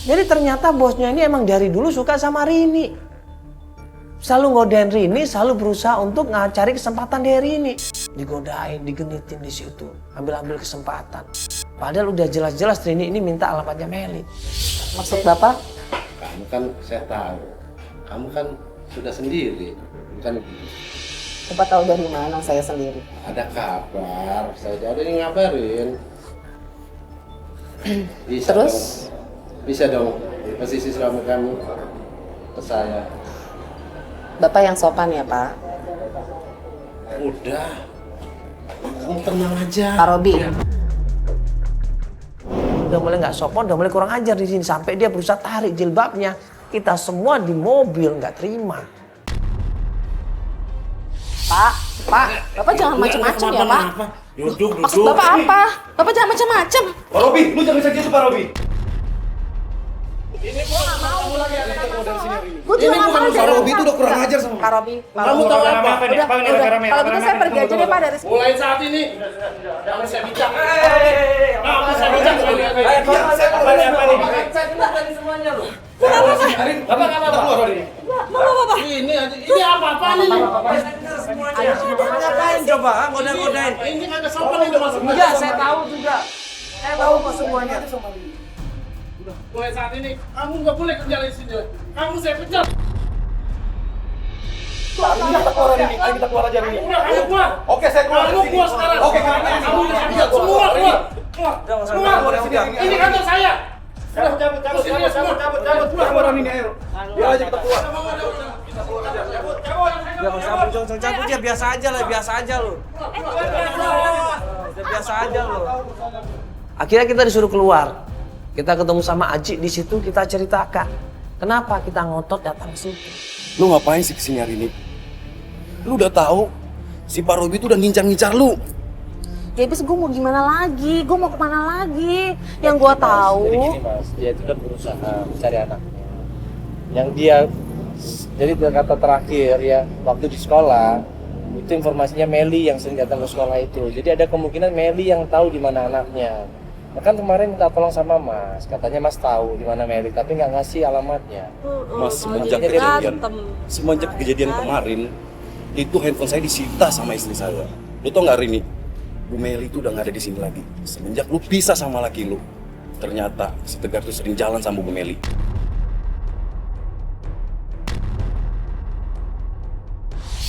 Jadi ternyata bosnya ini emang dari dulu suka sama Rini. Selalu ngodain Rini, selalu berusaha untuk cari kesempatan dari Rini. Digodain, digenitin di situ, ambil kesempatan. Padahal udah jelas-jelas Rini ini minta alamatnya Meli. Maksud Bapak? Kamu kan saya tahu, kamu kan sudah sendiri, bukan begitu. Bapak tahu dari mana saya sendiri? Ada kabar, saya ada yang ngabarin. Bisa Terus? dong, bisa dong, posisi suami kamu ke saya. Bapak yang sopan ya Pak? Udah, kamu tenang aja. Pak Robi? Udah mulai nggak sopan, udah mulai kurang ajar di sini sampai dia berusaha tarik jilbabnya. Kita semua di mobil nggak terima. Pak, Bapak jangan macam-macam ya Pak. Duduk. Maksud Bapak apa? Bapak jangan macam-macam. Pak Robi, lu jangan bisa gitu Pak Robi. Ini gua nggak mau lagi ada ketemu dari sini. Gue juga nggak mau Pak Robi itu udah kurang ajar sama Pak Robi. Kamu tahu apa? Udah. Kalau gitu saya pergi aja deh Pak dari sini. Mulai saat ini, jangan saya bicara. Kamu saya bicara. Saya dengar tadi semuanya loh. Bapak. Ini apa-apaan ini? Ngapain coba? Ngodain. Ini kagak sopan ini masuk. Iya, saya tahu juga. Saya tahu kok semuanya. Mulai saat ini, kamu nggak boleh kerja di sini. Kamu saya pecat. Ayo kita keluar aja ini. Udah, kamu keluar. Oke, saya keluar Kamu dari sini. keluar sekarang. Oke, Kamu saya pecat. Semua keluar. Keluar. Ini kantor saya. Cabut. Keluar ini ayo. Biar aja kita keluar. Cabut ya, biasa aja lo. Biasa aja lo. Akhirnya kita disuruh keluar. Kita ketemu sama Aji di situ, kita ceritakan kenapa kita ngotot datang ke situ. Lu ngapain sih kesini hari ini? Lu udah tahu si Pak Robi itu udah ngincar lu. Ya habis gue mau gimana lagi? Gue mau kemana lagi? Yang gue tahu. Jadi gini Mas, dia itu kan berusaha mencari anaknya. Yang dia, jadi kata terakhir ya, waktu di sekolah itu informasinya Meli yang sering datang ke sekolah itu. Jadi ada kemungkinan Meli yang tahu di mana anaknya. Kan kemarin minta tolong sama Mas, katanya Mas tahu di mana Meli, tapi nggak ngasih alamatnya. Mas, semenjak kejadian kemarin itu handphone saya disita sama istri saya. Lu tau nggak Rini? Bu Meli itu udah nggak ada di sini lagi. Semenjak lu pisah sama laki lu, ternyata si Tegar tuh sering jalan sama Bu Meli.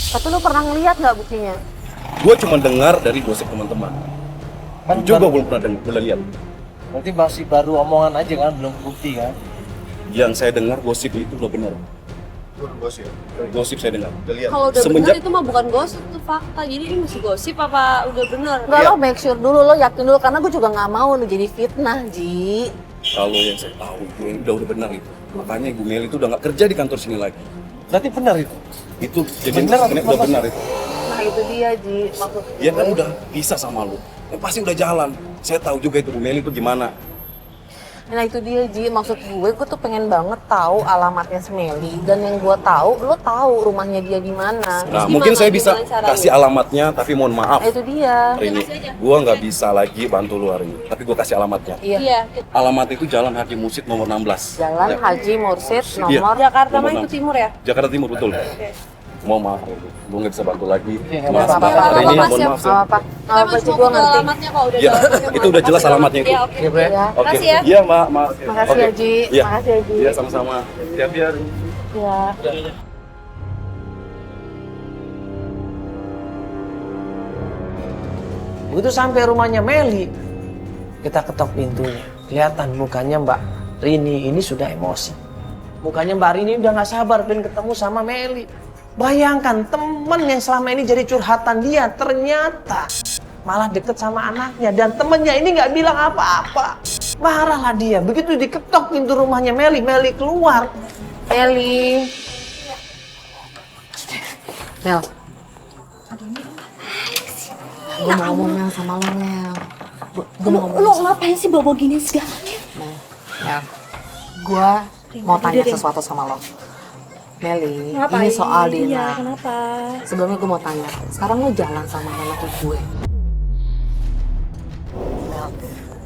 Tapi lu pernah ngeliat nggak buktinya? Gue cuma dengar dari gosip teman-teman. Kan Juga belum pernah boleh lihat. Berarti masih baru omongan aja kan, belum bukti kan? Yang saya dengar gosip itu udah benar. Gosip saya dengar. Kalau udah Semenjak- benar itu mah bukan gosip, itu fakta. Jadi ini masih gosip apa udah benar? Enggak, lo make sure dulu, lo yakin dulu. Karena gue juga nggak mau lo jadi fitnah, Ji. Kalau yang saya tahu itu udah benar itu. Makanya Ibu Meli itu udah nggak kerja di kantor sini lagi. Berarti benar itu? Itu jadi Benar atau udah informasi? benar itu. Nah itu dia, Ji. Maksud Dia kan gue. udah pisah sama lu. Pasti udah jalan. Saya tahu juga itu Bu Meli itu gimana. Nah itu dia, Ji. Maksud gue tuh pengen banget tahu alamatnya si Meli. Dan yang gue tahu, lo tahu rumahnya dia di mana. Nah, gimana? mungkin saya bisa Gimana caranya? kasih alamatnya, tapi mohon maaf. Nah itu dia. Hari ini, gua nggak bisa lagi bantu lu hari ini. Tapi gua kasih alamatnya. Iya. Iya. Alamat itu Jalan Haji Mursid nomor 16. Jalan Ya. Haji Mursid Iya. nomor Jakarta mah Nomor itu 6. timur ya? Jakarta Timur, betul. Mohon maaf, gua nggak bisa bantu lagi. Iya, Maaf, nggak apa-apa. hari ini Nggak mohon apa-apa, maaf. Nggak apa-apa. Nggak Kita apa-apa, masih Ji. mau Gue ke ngerti. alamatnya kok udah Ya, dapat alamatnya, itu udah jelas Mas. alamatnya itu. Iya, oke. Iya, Bre. Ya. Oke. Makasih ya. Iya, maaf. Makasih ya, Ji. Iya. Makasih ya, Ji. Iya, sama-sama. Siap ya. Iya. Begitu sampai rumahnya Meli, kita ketok pintunya. Kelihatan mukanya Mbak Rini ini sudah emosi. Mukanya Mbak Rini udah gak sabar pengen ketemu sama Meli. Bayangkan temen yang selama ini jadi curhatan dia ternyata malah deket sama anaknya. Dan temennya ini gak bilang apa-apa. Marahlah dia. Begitu diketok pintu rumahnya Meli, Meli keluar. Meli. Mel. Gue mau ngomong Mel sama lo, Mel. Gue mau ngomong. Lo ngapain sih bawa gini segala? Mel. Gue mau tanya sesuatu sama lo. Meli, Ngapain? ini soal Iya, Dina. kenapa? Sebelumnya gue mau tanya, sekarang lo jalan sama anak gue. Mel,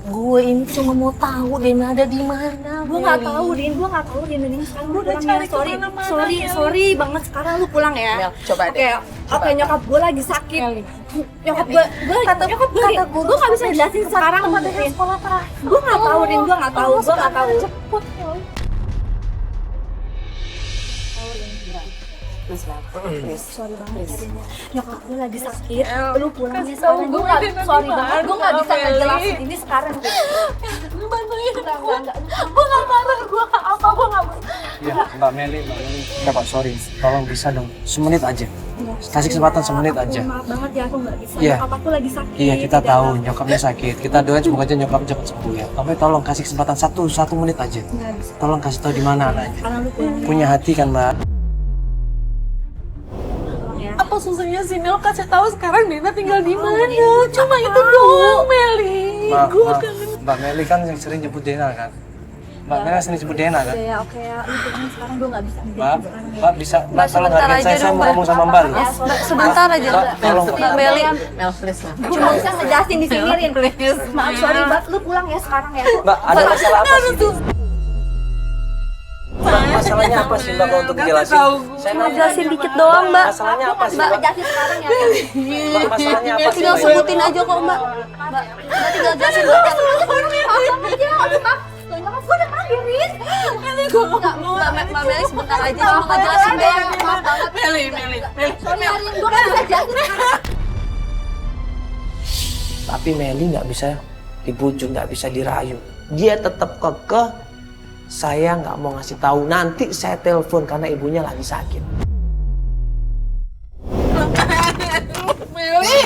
Gue ini cuma mau tahu Dena ada di mana. Gue nggak tahu, Din. Gue nggak tahu Din. Ini sekarang gue udah cari sorry banget. Sekarang lu pulang ya. Mel, coba deh. Oke, nyokap gue lagi sakit. Nyokap gue kata gue nggak bisa jelasin sekarang. Sekolah terakhir. Gue nggak tahu, Din. Gue nggak tahu. Sorry banget. Nyokap gue lagi sakit. Lu pulangnya sekarang. Sorry banget. Gue nggak bisa ngejelasin ini sekarang. Lu bantuin. Enggak. Gue nggak marah. Gue nggak apa. Gue nggak. Ya, Mbak Meli. Enggak Pak, sorry. Tolong bisa dong. Semenit aja. Kasih kesempatan semenit aja. Maaf banget ya, aku nggak bisa. Iya. Nyokap aku lagi sakit. Iya, kita tahu nyokapnya sakit. Kita doain semoga aja nyokap cepat sembuh ya. Tapi tolong kasih kesempatan satu menit aja. Nggak bisa. Tolong kasih tahu di mana anaknya. Karena lu pulang. Punya hati kan, Mbak? Apa susahnya sih Mel kasih tahu sekarang Dena tinggal di mana? Cuma itu doang, Meli. Mbak Meli kan yang sering nyebut Dena kan? Mbak Meli sering nyebut Dena kan? Oke ya. Lu pulang sekarang gue nggak bisa. Mbak bisa, Mbak tolong hargain saya mau ngomong sama Mbak loh. Sebentar aja. Mbak, tolong. Mbak Meli. Mel, please lah. Gue nggak bisa ngejelasin di sini, Rin. Maaf, sorry banget. Lu pulang ya sekarang ya. Mbak, ada masalah apa sih? Mbak, masalahnya apa sih Mbak kalau untuk dijelasin? Saya mau Jelasin dikit doang, Mbak. Masalahnya apa sih Mbak, Mbak? jelasin sekarang ya. Mbak, masalahnya apa sih Tinggal Mbak? sebutin aja kok, Mbak. Mbak tinggal jelasin doang. Nyokap gue udah panggil, Rin. Mbak Meli sebentar aja cuma ngejelasin doang. Maaf banget. Meli. Sorry, Rin. Gue nggak bisa jelasin sekarang. Tapi Meli nggak bisa dibujuk, nggak bisa dirayu. Dia tetap kekeh. Saya nggak mau ngasih tahu. Nanti saya telepon karena ibunya lagi sakit. Meli.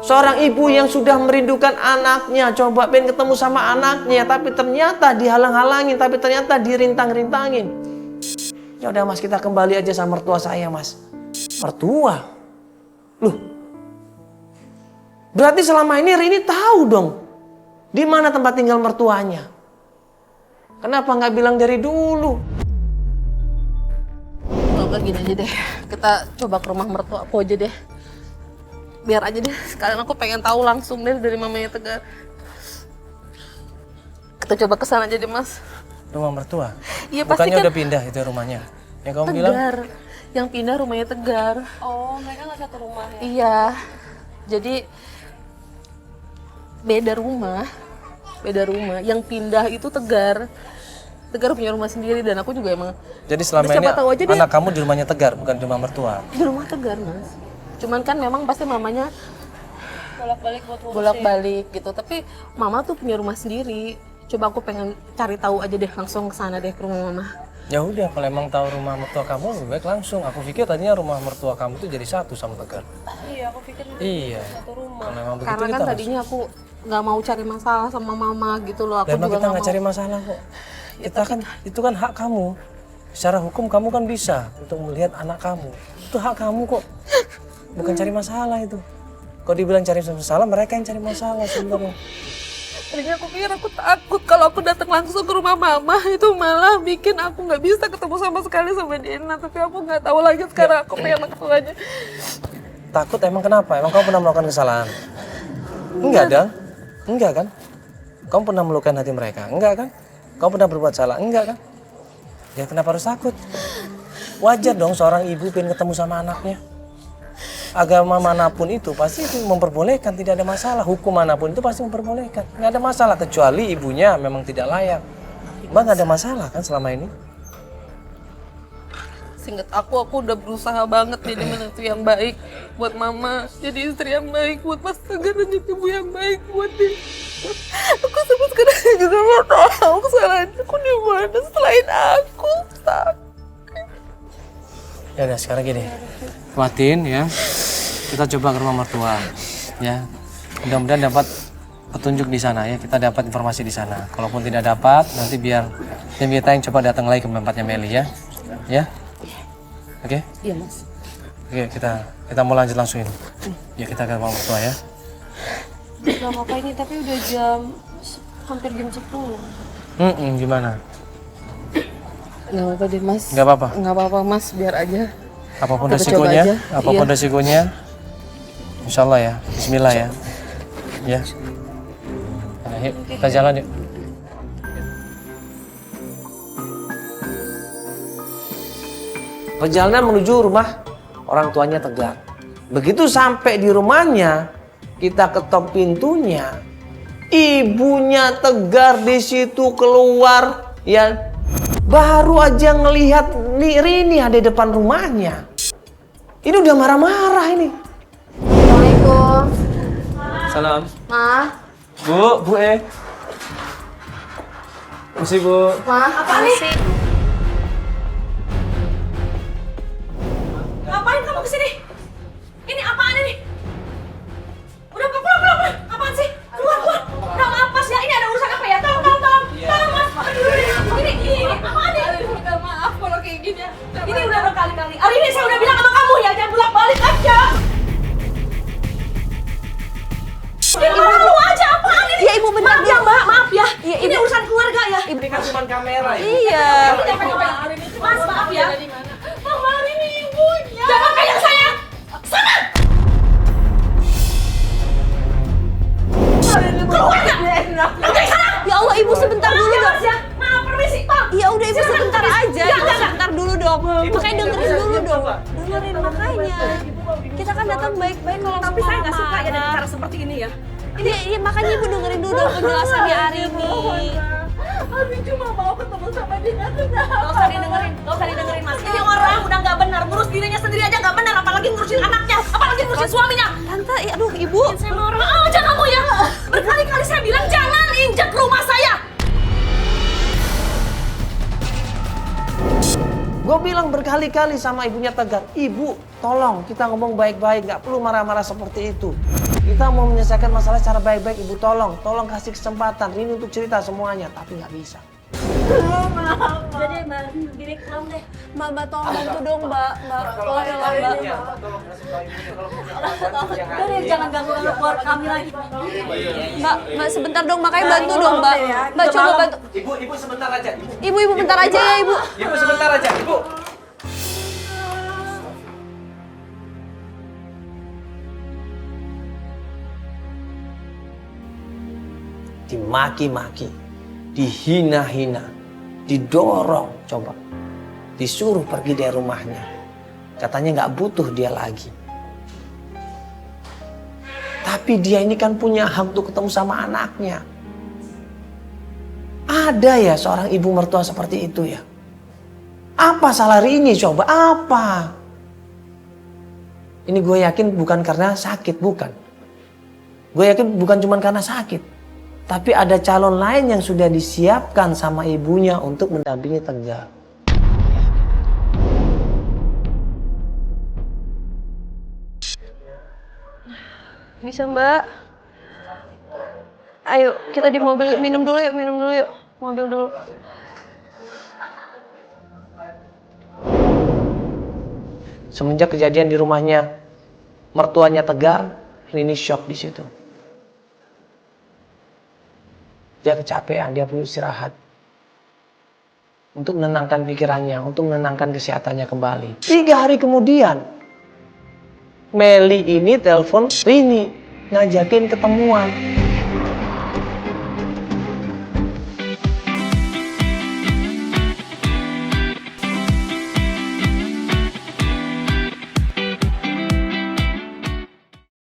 Seorang ibu yang sudah merindukan anaknya, coba pengen ketemu sama anaknya, tapi ternyata dihalang-halangin, tapi ternyata dirintang-rintangin. Ya udah Mas, kita kembali aja sama mertua saya, Mas. Mertua? Loh, berarti selama ini Rini tahu dong di mana tempat tinggal mertuanya. Kenapa nggak bilang dari dulu? Kalau gini aja deh, kita coba ke rumah mertua aku aja deh. Biar aja deh, sekalian aku pengen tahu langsung deh dari mamanya Tegar. Kita coba ke sana aja deh, Mas. Rumah mertua? Iya, pasti Bukannya kan udah pindah itu rumahnya? Yang kamu bilang? Tegar. Yang pindah rumahnya Tegar. Oh, mereka nggak satu rumah ya? Iya. Jadi beda rumah. Yang pindah itu Tegar. Tegar punya rumah sendiri dan aku juga emang. Jadi selama Siapa ini tahu aja dia- anak kamu di rumahnya Tegar, bukan di rumah mertua? Di rumah Tegar, Mas. Cuman kan memang pasti mamanya bolak-balik gitu. Tapi mama tuh punya rumah sendiri. Coba aku pengen cari tahu aja deh, langsung ke sana deh ke rumah mama. Ya udah, kalau emang tahu rumah mertua kamu lebih baik langsung. Aku pikir tadinya rumah mertua kamu tuh jadi satu sama Tegar. Iya, aku pikir Iya. satu rumah. Kalau emang begitu Karena kan kita tadinya aku nggak mau cari masalah sama mama gitu loh. Aku Dan emang juga kita nggak nggak mau. cari masalah kok. Kita kan itu kan hak kamu. Secara hukum kamu kan bisa untuk melihat anak kamu. Itu hak kamu kok. Bukan cari masalah itu. Kalau dibilang cari masalah, mereka yang cari masalah sebenarnya. Tadinya aku pikir aku takut kalau aku datang langsung ke rumah mama itu malah bikin aku nggak bisa ketemu sama sekali sama Dena. Tapi aku nggak tahu lagi sekarang aku pengen ketemu aja. Takut emang kenapa? Emang kamu pernah melakukan kesalahan? Enggak dong. Enggak kan? Kamu pernah melukai hati mereka? Enggak kan? Kamu pernah berbuat salah? Enggak kan? Ya kenapa harus takut? Wajar dong seorang ibu pengen ketemu sama anaknya. Agama manapun itu pasti itu memperbolehkan, tidak ada masalah. Hukum manapun itu pasti memperbolehkan. Nggak ada masalah kecuali ibunya memang tidak layak. Mbak nggak ada masalah kan selama ini? Seinget aku udah berusaha banget jadi menantu yang baik buat mama, jadi istri yang baik buat Mas Tegar dan jadi ibu yang baik buat dia. Aku sampai sekarang juga nggak tahu kesalahan aku di mana selain aku sakit. Ya udah sekarang gini, Fatin ya, kita coba ke rumah mertua, ya. Mudah-mudahan dapat petunjuk di sana ya, kita dapat informasi di sana. Kalaupun tidak dapat, nanti biar tim kita yang coba datang lagi ke tempatnya Meli ya, ya. Oke? Iya Mas. Oke, kita mau lanjut langsung ini. Ya kita ke rumah mertua ya. Gak apa-apa ini, tapi udah hampir jam 10. Gimana? Nggak apa-apa deh mas. Nggak apa-apa? Nggak apa-apa mas, biar aja. Apapun Kita coba resikonya, aja. apapun Iya. resikonya, insya Allah ya, Bismillah ya. Ya. Nah, yuk, kita jalan yuk. Perjalanan menuju rumah orang tuanya Tegar. Begitu sampai di rumahnya, kita ketok pintunya. Ibunya Tegar di situ keluar, ya. Baru aja ngelihat Rini ada di depan rumahnya. Ini udah marah-marah ini. Assalamualaikum. Salam. Ma. Bu Mesti Bu. Ma, apa nih? Ngapain kamu kesini? Ini apaan ini? Udah pulang. Apaan sih? Keluar. Udah maaf ya. Ini ada urusan apa ya? Tolong. Tolong mas. Ini apaan nih? Udah maaf kalau kayak gini. Ini udah berkali-kali. Hari ini saya udah bilang sama kamu ya, jangan bolak-balik aja. Ini lu aja apaan ini? Ya ibu benar. Maaf ya mbak, maaf ya. Iya, Ini urusan keluarga ya. Ini kan cuma kamera ya. Iya. Kamu jangan ngapain. Mas maaf ya. Mama ini ibunya. Jangan pegang saya. Sana. Keluar nggak? Lu dari sana. Ya Allah ibu sebentar dulu dong. Ya. Maaf permisi, Pak. Ya udah ibu Silakan, sebentar please. aja. Jangan, Ibu jangan. sebentar dulu dong. Makanya dengerin dulu dong. coba. Dengerin makanya. Kita kan datang baik-baik kalau Tapi saya nggak suka ya marah. dengan cara seperti ini ya. Iya, makanya ibu dengerin dulu dong penjelasannya Arini. Abi cuma mau ketemu sama dia. Gak usah didengerin mas. Ini orang udah nggak benar, ngurus dirinya sendiri aja nggak benar, apalagi ngurusin anaknya, apalagi ngurusin suaminya. Tante, ya aduh ibu. Saya mau orang aja kamu ya. Berkali-kali saya bilang jangan injak rumah saya. Gue bilang berkali-kali sama ibunya Tegar, ibu tolong kita ngomong baik-baik, nggak perlu marah-marah seperti itu. Kita mau menyelesaikan masalah secara baik-baik, ibu tolong kasih kesempatan ini untuk cerita semuanya, tapi nggak bisa. Udah deh, Mbak. Gini pulang deh. Mbak tolong bantu dong mbak. Tolong ya mbak. Udah deh, jangan ganggu-ganggu keluarga kami lagi. Mbak sebentar dong, makanya bantu dong mbak. Mbak coba bantu. Ibu sebentar aja. Ibu bentar aja ya ibu. Ibu sebentar aja, ibu. Dimaki-maki, dihina-hina, didorong, coba. Disuruh pergi dari rumahnya. Katanya nggak butuh dia lagi. Tapi dia ini kan punya hak untuk ketemu sama anaknya. Ada ya seorang ibu mertua seperti itu ya? Apa salah Rini coba? Apa? Ini gue yakin bukan karena sakit, bukan. Gue yakin bukan cuma karena sakit. Tapi ada calon lain yang sudah disiapkan sama ibunya untuk mendampingi Tegar. Bisa mbak. Ayo kita di mobil minum dulu yuk. Mobil dulu. Semenjak kejadian di rumahnya mertuanya Tegar, Rini shock di situ. Dia kecapean, dia perlu istirahat. Untuk menenangkan pikirannya, untuk menenangkan kesehatannya kembali. 3 hari kemudian, Meli ini telepon Rini, ngajakin ketemuan.